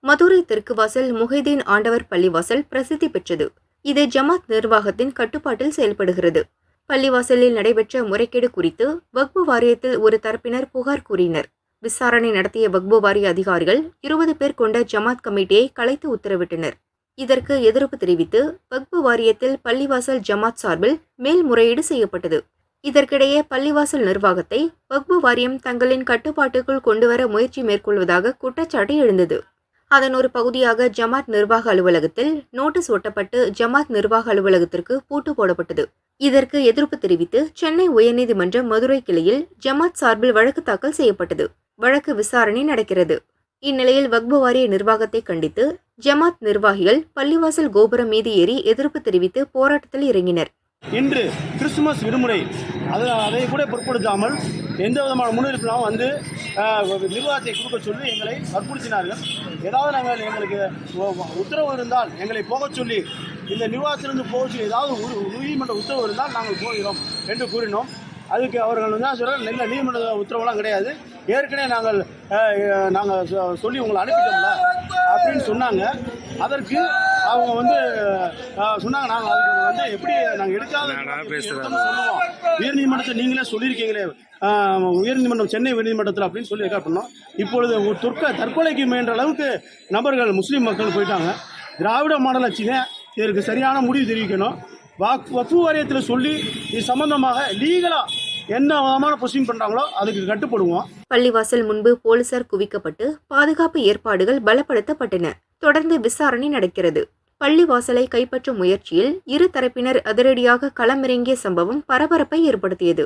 மதுரை தெற்கு வாசல் முஹைதீன் ஆண்டவர் பள்ளிவாசல் பிரசித்தி பெற்றது. இது ஜமாத் நிர்வாகத்தின் கட்டுப்பாட்டில் செயல்படுகிறது. பள்ளிவாசலில் நடைபெற்ற முறைகேடு குறித்து வக்பு வாரியத்தில் ஒரு தரப்பினர் புகார் கூறினர். விசாரணை நடத்திய வக்பு வாரிய அதிகாரிகள் 20 பேர் கொண்ட ஜமாத் கமிட்டியை கலைத்து உத்தரவிட்டனர். இதற்கு எதிர்ப்பு தெரிவித்து வக்பு வாரியத்தில் பள்ளிவாசல் ஜமாத் சார்பில் மேல்முறையீடு செய்யப்பட்டது. இதற்கிடையே பள்ளிவாசல் நிர்வாகத்தை வக்பு வாரியம் தங்களின் கட்டுப்பாட்டுக்குள் கொண்டுவர முயற்சி மேற்கொள்வதாக குற்றச்சாட்டு எழுந்தது. அதன் ஒரு பகுதியாக ஜமாத் நிர்வாக அலுவலகத்தில் நோட்டீஸ் ஒட்டப்பட்டு ஜமாத் நிர்வாக அலுவலகத்திற்கு பூட்டு போடப்பட்டது. இதற்கு எதிர்ப்பு தெரிவித்து சென்னை உயர்நீதிமன்ற மதுரை கிளையில் ஜமாத் சார்பில் வழக்கு தாக்கல் செய்யப்பட்டது. வழக்கு விசாரணை நடக்கிறது. இந்நிலையில் வக்பு வாரிய நிர்வாகத்தை கண்டித்து ஜமாத் நிர்வாகிகள் பள்ளிவாசல் கோபுரம் மீது ஏறி எதிர்ப்பு தெரிவித்து போராட்டத்தில் இறங்கினர். இன்று கிறிஸ்துமஸ் விடுமுறை அதை கூட பொருட்படுத்தாமல் எந்த விதமான முன்னெடுப்பினாலும் வந்து நிர்வாகத்தை கொடுக்க சொல்லி எங்களை வற்புறுத்தினார்கள். ஏதாவது எங்களுக்கு உத்தரவு இருந்தால் எங்களை போக சொல்லி இந்த நிர்வாகத்திலிருந்து போக சொல்லி ஏதாவது நீதிமன்ற உத்தரவு இருந்தால் நாங்கள் போகிறோம் என்று கூறினோம். அதுக்கு அவர்கள் சொல்ல நீதிமன்ற உத்தரவுலாம் கிடையாது, ஏற்கனவே நாங்கள் சொல்லி உங்களை அனுப்பிட்டோம்ல அப்படின்னு சொன்னாங்க. அதற்கு அவங்க சொன்னாங்க, நாங்கள் அதுக்கு எப்படி நாங்கள் எடுக்காத சொல்லுவோம், உயர்நீதிமன்றத்தை நீங்களே சொல்லியிருக்கீங்களே, உயர்நீதிமன்றம் சென்னை உயர்நீதிமன்றத்தில் அப்படின்னு சொல்லி ரெக்கார்ட் பண்ணோம். இப்பொழுது தற்கொலைக்கு முயன்ற அளவுக்கு நபர்கள் முஸ்லீம் மக்கள் போயிட்டாங்க. திராவிட மாடல் ஆட்சியை இதற்கு சரியான முடிவு தெரிவிக்கணும். வக்ஃபு வாரியத்தில் சொல்லி இது சம்பந்தமாக லீகலா என்ன விதமான ப்ரொசீஜர் பண்றாங்களோ அதுக்கு கட்டுப்படுவோம். பள்ளிவாசல் முன்பு போலீசார் குவிக்கப்பட்டு பாதுகாப்பு ஏற்பாடுகள் பலப்படுத்தப்பட்டன. தொடர்ந்து விசாரணை நடக்கிறது. பள்ளிவாசலை கைப்பற்றும் முயற்சியில் இரு தரப்பினர் அதிரடியாக களமிறங்கிய சம்பவம் பரபரப்பை ஏற்படுத்தியது.